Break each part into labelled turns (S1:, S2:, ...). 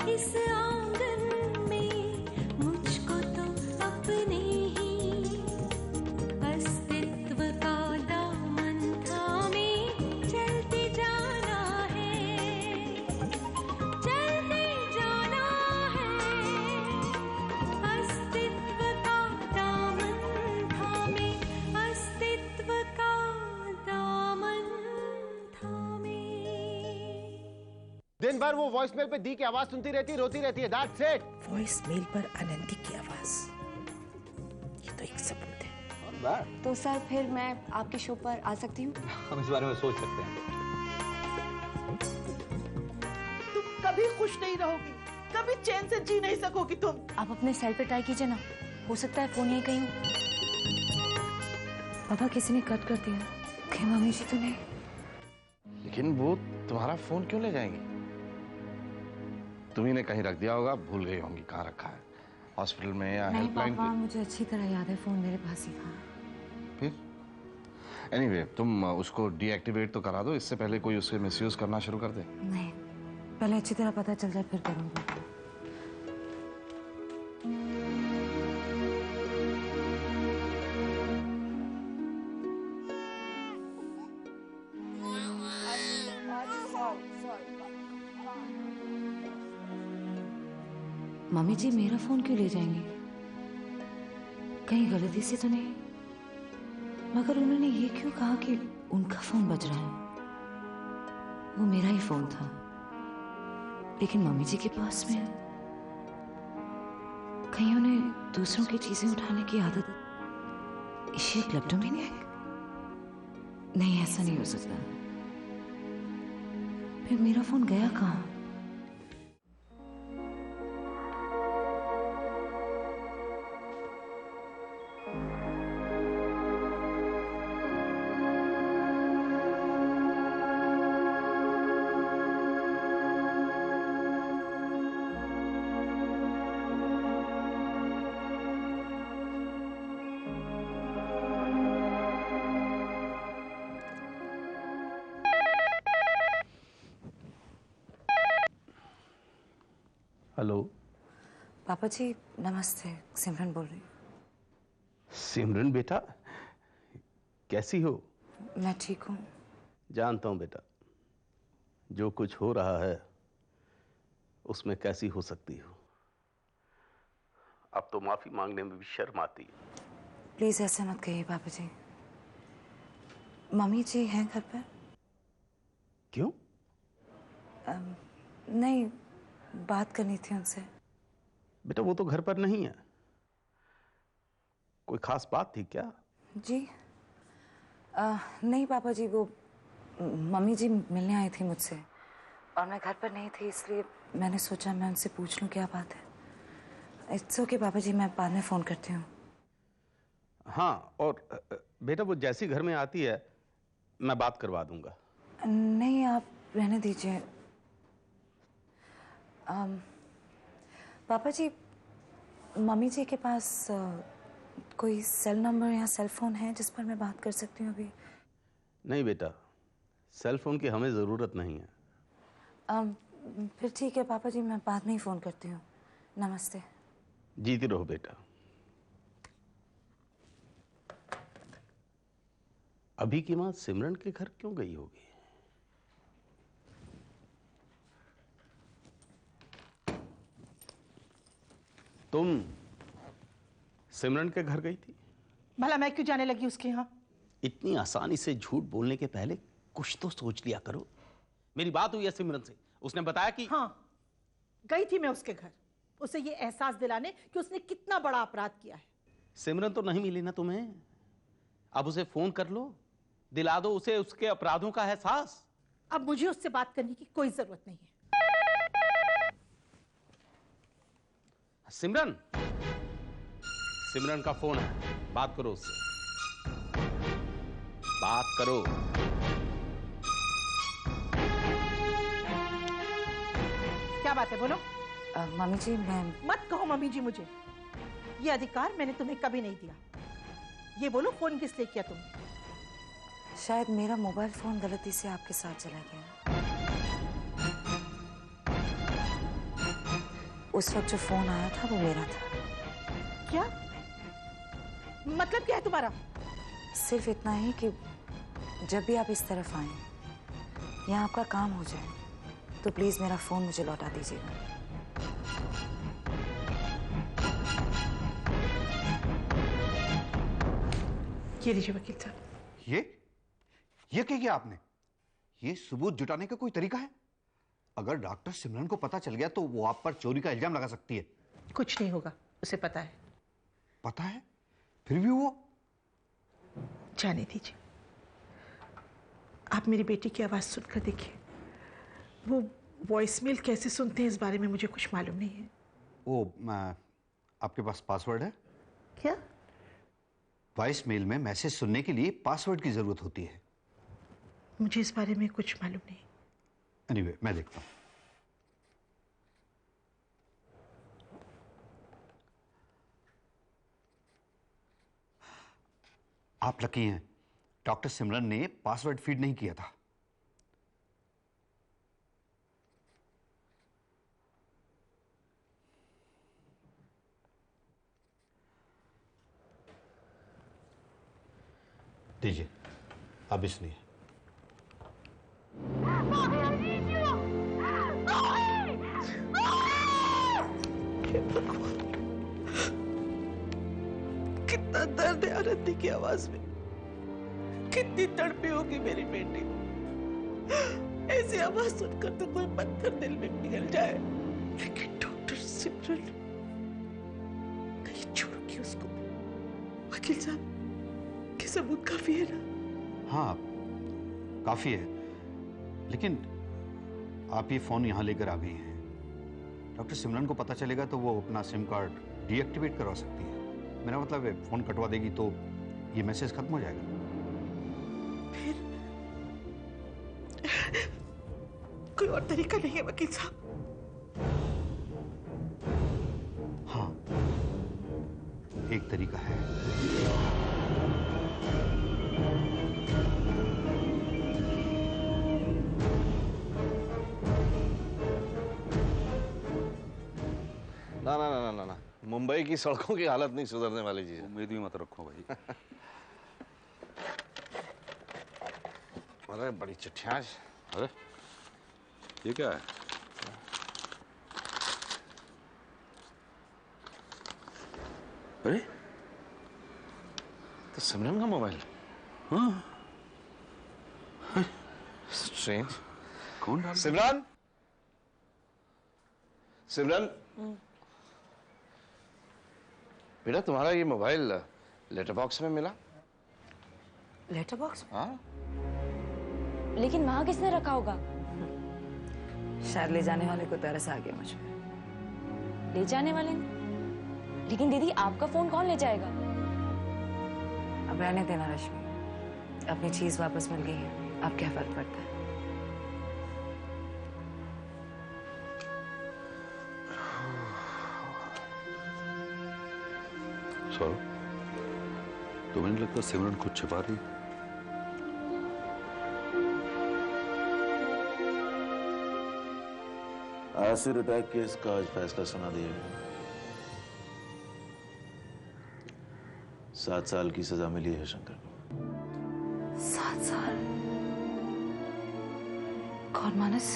S1: इस आंगन में मुझको तो अपने ही अस्तित्व का दामन थामे चलते जाना है, चलते जाना है। अस्तित्व का दामन थामे, अस्तित्व का दामन थामे।
S2: दिन भर वो वॉइसमेल पे दी की आवाज सुनती रहती, रोती रहती है। That's it.
S3: वॉइसमेल पर आनंदी की आवाज, ये तो एक सबूत है।
S4: तो सर फिर मैं आपके शो पर आ सकती हूँ?
S5: हम इस बारे में सोच सकते हैं।
S6: तुम कभी खुश नहीं रहोगी, कभी चैन से जी नहीं सकोगी तुम।
S4: आप अपने सेल पे ट्राई कीजिए ना, हो सकता है फोन यहीं कहीं हो। पापा किसी ने कट कर दिया। कहीं मम्मी जी तो नहीं?
S7: लेकिन वो तुम्हारा फोन क्यों ले जाएंगी? तुम्ही ने कहीं रख दिया होगा, भूल गई होंगी कहाँ रखा है, हॉस्पिटल में या
S4: नहीं
S7: हेल्पलाइन
S4: पापा, मुझे अच्छी तरह याद है, फोन मेरे पास ही था।
S7: फिर एनीवे, तुम उसको डीएक्टिवेट तो करा दो, इससे पहले कोई उससे मिसयूज करना शुरू कर दे।
S4: नहीं, पहले अच्छी तरह पता चल जाए फिर करूँगी। मम्मी जी मेरा फोन क्यों ले जाएंगे? कहीं गलती से तो नहीं? मगर उन्होंने ये क्यों कहा कि उनका फोन बज रहा है? वो मेरा ही फोन था, लेकिन मम्मी जी के पास में है। कहीं उन्हें दूसरों की चीजें उठाने की आदत, इसे क्लेप्टोमेनिया? नहीं, ऐसा नहीं हो सकता। फिर मेरा फोन गया कहाँ?
S5: हेलो
S4: पापा जी नमस्ते, सिमरन बोल रही हूँ।
S5: सिमरन बेटा, कैसी हो?
S4: मैं ठीक हूँ।
S5: जानता हूँ बेटा, जो कुछ हो रहा है उसमें कैसी हो सकती हो। अब तो माफी मांगने में भी शर्म आती है।
S4: प्लीज ऐसे मत कहिए पापा जी। मम्मी जी हैं घर पर?
S5: क्यों?
S4: नहीं, बात करनी थी उनसे।
S5: बेटा वो तो घर पर नहीं है। कोई खास बात थी क्या?
S4: जी नहीं पापा जी, वो मम्मी जी मिलने आई थी मुझसे और मैं घर पर नहीं थी, इसलिए मैंने सोचा मैं उनसे पूछ लूं क्या बात है। इट्स ओके पापा जी, मैं बाद में फ़ोन करती हूँ।
S5: हाँ, और बेटा वो जैसी घर में आती है मैं बात करवा दूंगा।
S4: नहीं, आप रहने दीजिए। पापा जी, मम्मी जी के पास कोई सेल नंबर या सेल फोन है जिस पर मैं बात कर सकती हूँ अभी?
S5: नहीं बेटा, सेल फोन की हमें ज़रूरत नहीं है।
S4: फिर ठीक है पापा जी, मैं बाद में ही फ़ोन करती हूँ। नमस्ते।
S5: जीती रहो बेटा। अभी की माँ सिमरन के घर क्यों गई होगी? तुम सिमरन के घर गई थी?
S6: भला मैं क्यों जाने लगी उसके यहाँ?
S5: इतनी आसानी से झूठ बोलने के पहले कुछ तो सोच लिया करो। मेरी बात हुई है सिमरन से, उसने बताया कि
S6: हाँ, गई थी मैं उसके घर, उसे ये एहसास दिलाने कि उसने कितना बड़ा अपराध किया है।
S5: सिमरन तो नहीं मिली ना तुम्हें? अब उसे फोन कर लो, दिला दो उसे उसके अपराधों का एहसास।
S6: अब मुझे उससे बात करने की कोई जरूरत नहीं है।
S5: सिमरन, सिमरन का फोन है, बात करो उससे, बात करो।
S6: क्या बात है, बोलो।
S4: मम्मी जी मैं...
S6: मत कहो मम्मी जी मुझे, ये अधिकार मैंने तुम्हें कभी नहीं दिया। ये बोलो, फोन किस लिए किया तुमने?
S4: शायद मेरा मोबाइल फोन गलती से आपके साथ चला गया। उस वक्त जो फोन आया था वो मेरा था।
S6: क्या मतलब क्या है तुम्हारा?
S4: सिर्फ इतना ही कि जब भी आप इस तरफ आए या आपका काम हो जाए तो प्लीज मेरा फोन मुझे लौटा दीजिएगा।
S6: ये लीजिए वकील साहब।
S8: ये क्या किया आपने? ये सबूत जुटाने का कोई तरीका है? अगर डॉक्टर सिमरन को पता चल गया तो वो आप पर चोरी का इल्जाम लगा सकती है।
S6: कुछ नहीं होगा, उसे पता है।
S8: पता है? फिर भी वो
S6: जाने दीजिए। आप मेरी बेटी की आवाज सुनकर देखिए। वो वॉइसमेल कैसे सुनते हैं इस बारे में मुझे कुछ मालूम नहीं है।
S8: आपके पास पासवर्ड है?
S6: क्या?
S8: वॉइसमेल में मैसेज सुनने के लिए पासवर्ड की जरूरत होती है।
S6: मुझे इस बारे में कुछ मालूम नहीं।
S8: एनीवे, मैं देखता हूं। आप लकी हैं, डॉक्टर सिमरन ने पासवर्ड फीड नहीं किया था। दीजिए, अब भी सुनिए।
S6: कितना दर्द है आनंदी की आवाज में। कितनी तड़पी होगी मेरी बेटी। ऐसी आवाज सुनकर तो कोई पत्थर दिल में पिघल जाए, लेकिन डॉक्टर सिमरन कहीं छोड़ोगी उसको। वकील साहब, क्या सबूत काफी है ना?
S8: हाँ, काफी है, लेकिन आप ये फोन यहां लेकर आ गई हैं। डॉक्टर सिमरन को पता चलेगा तो वो अपना सिम कार्ड डीएक्टिवेट करवा सकती है। मेरा मतलब है, फोन कटवा देगी तो ये मैसेज खत्म हो जाएगा।
S6: फिर कोई और तरीका नहीं है वकील साहब?
S8: हाँ, एक तरीका है।
S7: ना ना ना ना ना ना, मुंबई की सड़कों की हालत नहीं सुधरने वाली जी।
S9: उम्मीद भी मत रखो भाई।
S7: अरे बड़ी चिट्ठियां।
S9: अरे ये क्या है?
S7: अरे तो सिमरन का मोबाइल।
S9: हाँ,
S7: स्ट्रेंज।
S9: कौन डाल?
S7: सिमरन, सिमरन बेटा, तुम्हारा ये मोबाइल लेटर बॉक्स में मिला।
S4: Letter box?
S7: हाँ,
S10: लेकिन वहां किसने रखा होगा?
S4: शायद ले जाने वाले को तरस आ गया मुझ पे।
S10: ले जाने वाले ने? लेकिन दीदी, आपका फोन कौन ले जाएगा?
S4: अब रहने देना रश्मि, अपनी चीज वापस मिल गई है, अब क्या फर्क पड़ता है?
S9: सौरभ, तुम्हें नहीं लगता सिमरन कुछ छिपा रही?
S11: एसिड अटैक केस का आज फैसला सुना दिया गया। 7 साल की सजा मिली है शंकर को।
S4: 7 साल? कौन मानस?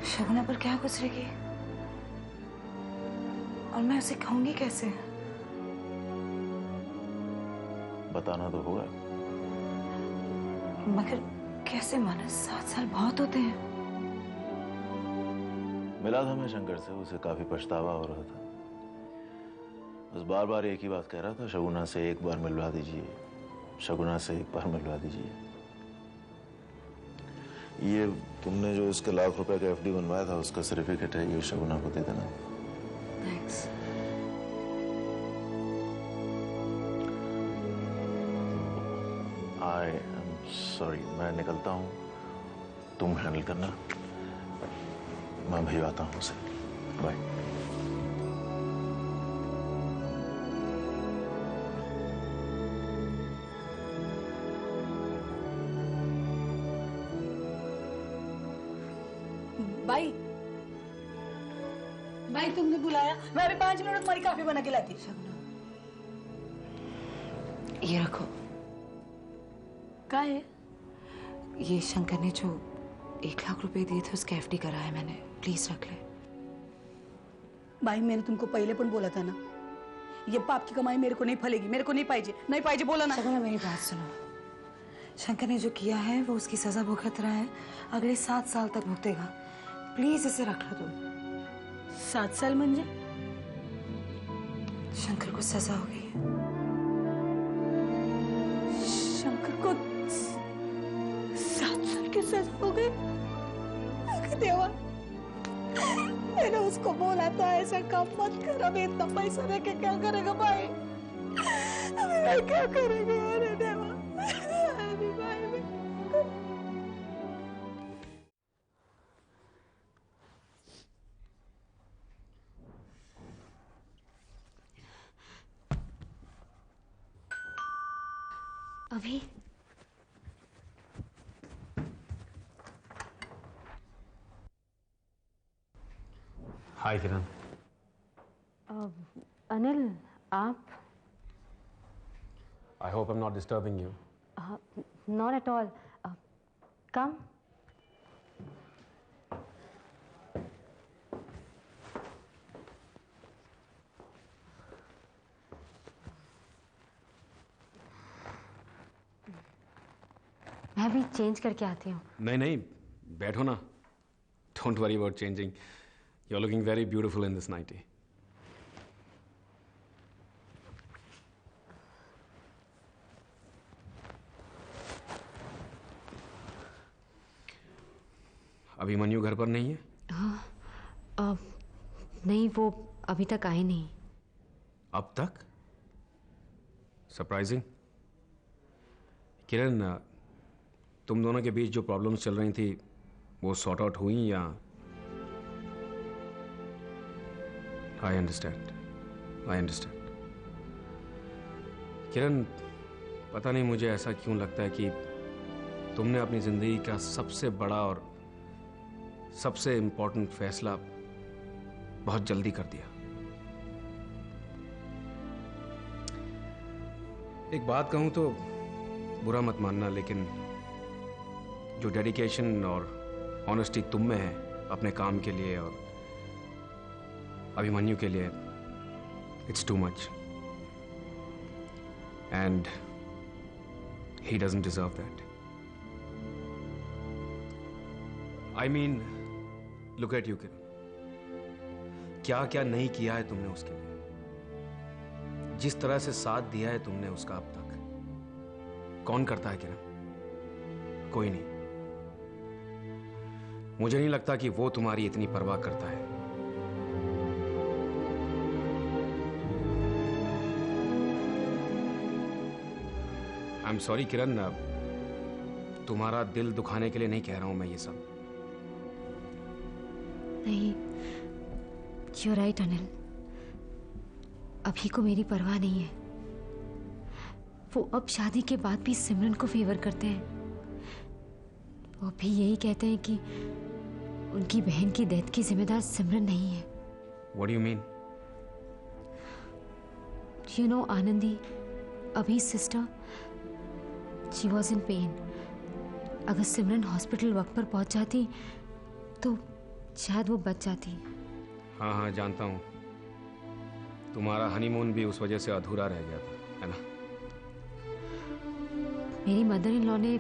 S4: शगुना पर क्या गुजरेगी? और मैं उसे कहूंगी कैसे?
S11: बताना तो होगा।
S4: मगर कैसे मानस? 7 साल बहुत होते हैं।
S11: मिला था मैं शंकर से, उसे काफी पछतावा हो रहा था। बस बार बार एक ही बात कह रहा था, शगुना से एक बार मिलवा दीजिए, शगुना से एक बार मिलवा दीजिए। ये तुमने जो इसके लाख रुपए का एफडी बनवाया था उसका सर्टिफिकेट है, ये शगुना को दे देना।
S4: थैंक्स।
S11: आई एम सॉरी, मैं निकलता हूँ, तुम हैंडल करना, मैं भिजवाता हूँ उसे। बाय।
S10: भाई,
S3: भाई तुमने बुलाया, मैं अभी 5 मिनट तुम्हारी काफी बना के लाती।
S4: ये रखो।
S3: क्या है?
S4: ये शंकर ने जो 1 लाख रुपए दिए थे उसका FD करा है मैंने, प्लीज रख ले।
S3: भाई मैंने तुमको पहले पण बोला था ना, ये पाप की कमाई मेरे को नहीं फलेगी, मेरे को नहीं पाहिजे बोला ना।
S4: शगुना मेरी बात सुनो, शंकर ने जो किया है वो उसकी सजा भुगत रहा है, अगले 7 साल तक भुगतेगा। प्लीज इसे रख लो तुम।
S3: 7 साल म्हणजे?
S4: शंकर को सजा हो गई है।
S3: शंकर को 7 साल की सजा हो गई? देवा, मैंने उसको बोला था ऐसा काम मत कर। अभी इतना पैसा देके क्या करेगा भाई? अभी मैं क्या करेगा? अरे देवा, अभी भाई मैं
S10: अभी
S2: हाय किरण।
S10: अनिल, आप?
S2: I hope I am not disturbing you.
S10: Not at all. Come. मैं अभी चेंज करके आती हूँ।
S12: नहीं, बैठो ना। Don't worry about changing. You're looking very beautiful in this nightie. Abhimanyu घर पर नहीं है?
S10: हाँ, नहीं, वो अभी तक आए नहीं।
S12: अब तक? सरप्राइजिंग। किरण, तुम दोनों के बीच जो प्रॉब्लम्स चल रही थी वो सॉर्ट आउट हुई या? I understand. किरण, पता नहीं मुझे ऐसा क्यों लगता है कि तुमने अपनी जिंदगी का सबसे बड़ा और सबसे इम्पोर्टेंट फैसला बहुत जल्दी कर दिया। एक बात कहूं तो बुरा मत मानना, लेकिन जो डेडिकेशन और ऑनेस्टी तुम में है अपने काम के लिए और अभिमन्यु के लिए, it's too much and he doesn't deserve that. I mean, look at you Kiran, क्या क्या नहीं किया है तुमने उसके लिए, जिस तरह से साथ दिया है तुमने उसका अब तक। कौन करता है किरण? कोई नहीं। मुझे नहीं लगता कि वो तुम्हारी इतनी परवाह करता है। आई एम सॉरी किरण, तुम्हारा दिल दुखाने के लिए नहीं कह रहा हूं मैं ये सब।
S10: नहीं, you're right अनिल, अभी को मेरी परवाह नहीं है। वो अब शादी के बाद भी सिमरन को फेवर करते हैं। वो भी यही कहते हैं कि उनकी बहन की डेथ की जिम्मेदार सिमरन नहीं है।
S12: What do you mean?
S10: You know Anandi, अभी sister, she was in pain. अगर सिमरन हॉस्पिटल वक्त पर पहुंच जाती तो शायद वो बच जाती।
S12: हाँ, जानता हूँ। तुम्हारा हनीमून भी उस वजह से अधूरा रह गया था, है ना?
S10: मेरी मदर इन लॉ ने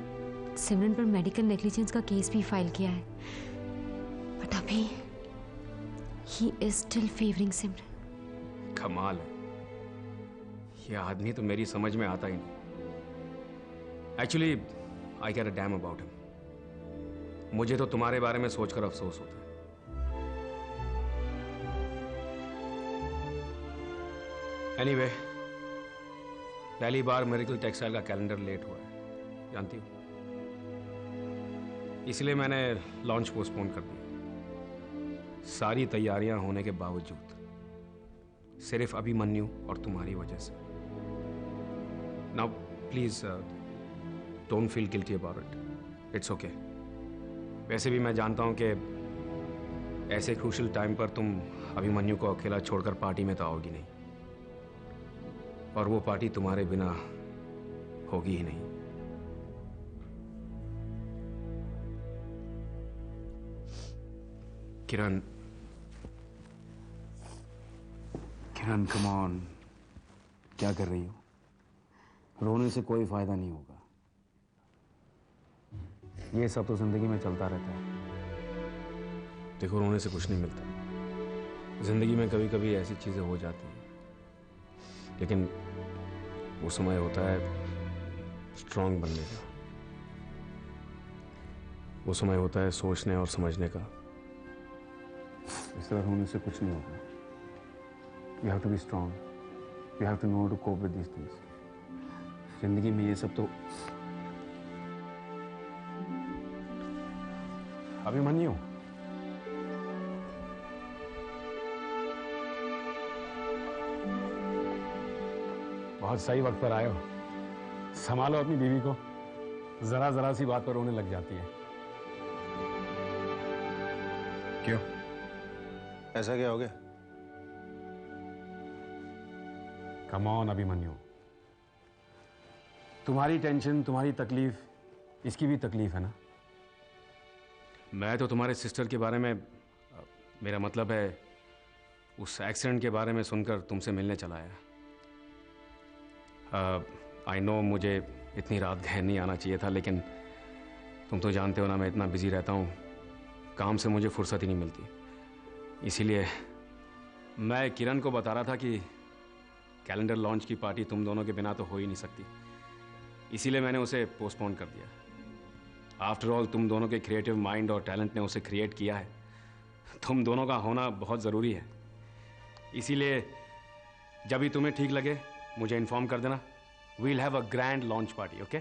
S10: सिमरन पर मेडिकल नेग्लिजेंस का केस भी फाइल किया है, बट अभी ही इज स्टिल फेवरिंग सिमरन।
S12: कमाल है, ये आदमी तो मेरी समझ में आता ही नहीं। Actually I care a damn about him. मुझे तो तुम्हारे बारे में सोचकर अफसोस होता है। एनीवे, पहली बार मेरिकल टेक्सटाइल का कैलेंडर लेट हुआ है, जानती हो, इसलिए मैंने लॉन्च पोस्टपोन कर दिया। सारी तैयारियां होने के बावजूद, सिर्फ अभिमन्यु और तुम्हारी वजह से। Now please don't feel guilty about it, it's okay. वैसे भी मैं जानता हूं कि ऐसे क्रूशियल टाइम पर तुम अभिमन्यु को अकेला छोड़कर पार्टी में तो आओगी नहीं, और वो पार्टी तुम्हारे बिना होगी ही नहीं। किरण, किरण कम ऑन, क्या कर रही हो? रोने से कोई फायदा नहीं होगा। ये सब तो जिंदगी में चलता रहता है। देखो, रोने से कुछ नहीं मिलता। जिंदगी में कभी कभी ऐसी चीजें हो जाती हैं, लेकिन वो समय होता है स्ट्रांग बनने का, वो समय होता है सोचने और समझने का। इस तरह रोने से कुछ नहीं होगा। You have to be strong. You have to know how to cope with these things. जिंदगी में ये सब तो अभिमन्यु, बहुत सही वक्त पर आए हो। संभालो अपनी बीवी को, जरा जरा सी बात पर रोने लग जाती है।
S2: क्यों, ऐसा क्या हो गया?
S12: कम ऑन अभिमन्यु, तुम्हारी टेंशन, तुम्हारी तकलीफ, इसकी भी तकलीफ है ना। मैं तो तुम्हारे सिस्टर के बारे में, मेरा मतलब है उस एक्सीडेंट के बारे में सुनकर तुमसे मिलने चला आया। आई नो मुझे इतनी रात घर नहीं आना चाहिए था, लेकिन तुम तो जानते हो ना, मैं इतना बिजी रहता हूँ, काम से मुझे फुर्सत ही नहीं मिलती। इसीलिए मैं किरण को बता रहा था कि कैलेंडर लॉन्च की पार्टी तुम दोनों के बिना तो हो ही नहीं सकती, इसीलिए मैंने उसे पोस्टपोन कर दिया। आफ्टर ऑल तुम दोनों के क्रिएटिव माइंड और टैलेंट ने उसे क्रिएट किया है। तुम दोनों का होना बहुत ज़रूरी है, इसीलिए जब भी तुम्हें ठीक लगे मुझे इन्फॉर्म कर देना। We'll have a grand launch party, okay?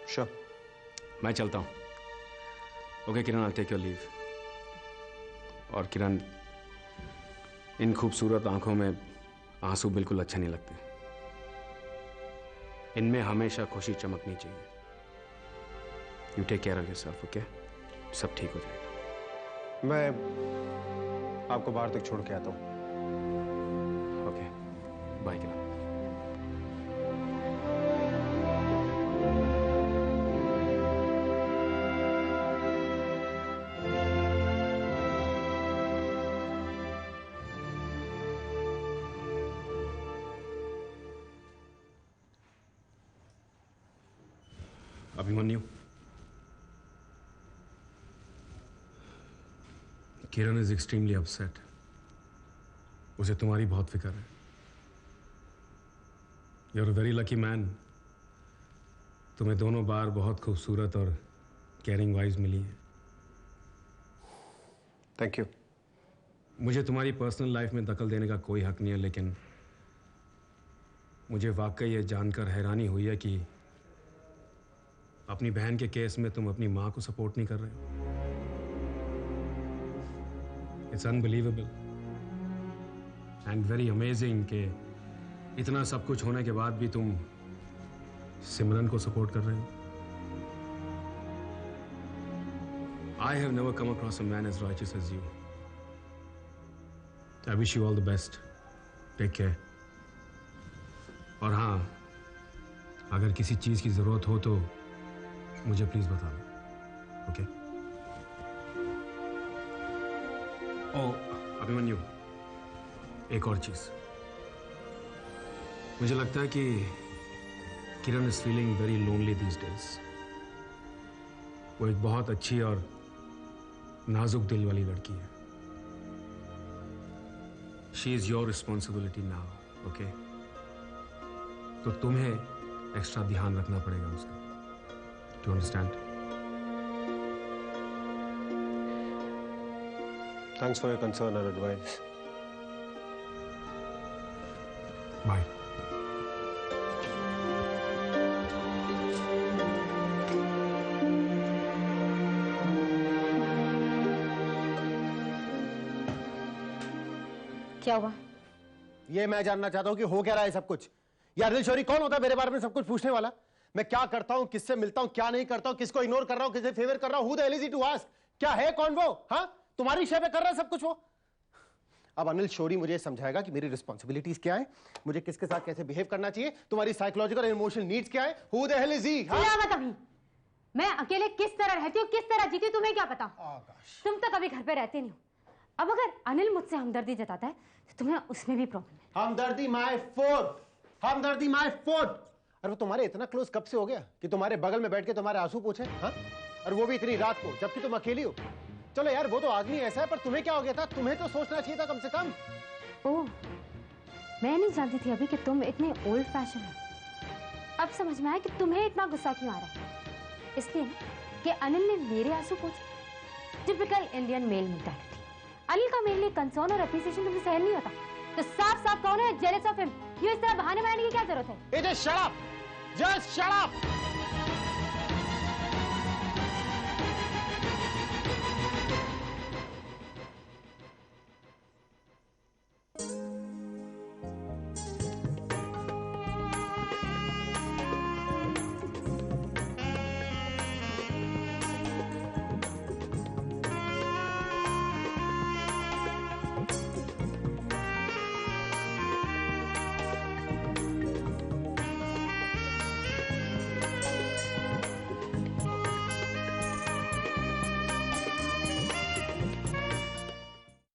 S2: Sure.
S12: मैं चलता हूँ। Okay Kiran, I take your leave. और किरण, इन खूबसूरत आंखों में आंसू बिल्कुल अच्छे नहीं लगते, इनमें हमेशा खुशी चमकनी चाहिए। You take care of yourself, okay? सब ठीक हो जाएगा।
S2: मैं आपको बाहर तक छोड़ के आता हूँ।
S12: Okay, bye Kiran. Abhimanyu, Kiran is extremely upset. उसे तुम्हारी बहुत फिक्र है। You are a very lucky man. तुम्हें दोनों बार बहुत खूबसूरत और केयरिंग वाइफ मिली है।
S2: Thank you.
S12: मुझे तुम्हारी पर्सनल लाइफ में दखल देने का कोई हक नहीं है, लेकिन मुझे वाकई ये जानकर हैरानी हुई है कि अपनी बहन के केस में तुम अपनी मां को सपोर्ट नहीं कर रहे हो। It's unbelievable and very amazing कि इतना सब कुछ होने के बाद भी तुम सिमरन को सपोर्ट कर रहे हो। I have never come across a man as righteous as you. I wish you all the best. Take care. और हाँ, अगर किसी चीज की जरूरत हो तो मुझे प्लीज बता दो, ओके? ओ अभिमन्यु, एक और चीज। मुझे लगता है कि Kiran is feeling very lonely these days. वो एक बहुत अच्छी और नाजुक दिल वाली लड़की है। She is your responsibility now, okay? तो तुम्हें एक्स्ट्रा ध्यान रखना पड़ेगा उसका। Do you understand?
S2: Thanks for your concern and advice.
S12: Bye.
S3: क्या हुआ?
S2: ये मैं जानना चाहता हूँ कि हो क्या रहा है सब कुछ। यार दिल शौरी कौन होता है मेरे बारे में सब कुछ पूछने वाला? मैं क्या करता हूं, किससे मिलता हूं, क्या नहीं करता हूं, किसको इग्नोर कर रहा हूं, किसे फेवर कर रहा हूं, who the hell is he to ask? क्या है, कौन वो? हाँ, तुम्हारी शय पे कर रहा है सब कुछ वो? अब अनिल शौरी मुझे समझाएगा कि मेरी रिस्पॉन्सिबिलिटीज क्या है, मुझे किसके साथ कैसे बिहेव करना चाहिए, तुम्हारी साइकोलॉजिकल और इमोशनल नीड्स क्या है, हु द हेल इज ही?
S10: अभी मैं अकेले किस तरह रहती हूँ, किस तरह जीती हूँ, तुम्हें क्या पता? तुम तो कभी घर पे रहते नहीं हो। अब अगर अनिल मुझसे हमदर्दी जताता है तो तुम्हें उसमें भी प्रॉब्लम है।
S2: हमदर्दी माय फॉल्ट, हमदर्दी माय फॉल्ट। और वो तुम्हारे इतना क्लोज कब से हो गया कि तुम्हारे बगल में बैठ के तुम्हारे आंसू पूछे? हाँ, और वो भी इतनी रात को, जबकि तुम अकेली हो। चलो यार, वो तो आदमी ऐसा है, पर तुम्हें क्या हो गया था? तुम्हें तो सोचना चाहिए था कम से कम।
S10: ओह, मैं नहीं जानती थी अभी कि तुम इतने ओल्ड फैशन हो। अब समझ में आया कि तुम्हें इतना गुस्सा क्यों आ रहा है। इसलिए ना कि अनिल ने मेरे आंसू पोंछे। Typical Indian male mentality. Anil का मेरे लिए कंसर्न और अप्रिसिएशन तुमसे सहन नहीं होता, तो साफ साफ कौन है जेलस ऑफ हिम। ये इस तरह बहाने बनाने की क्या जरूरत है?
S2: Just shut up! Just shut up!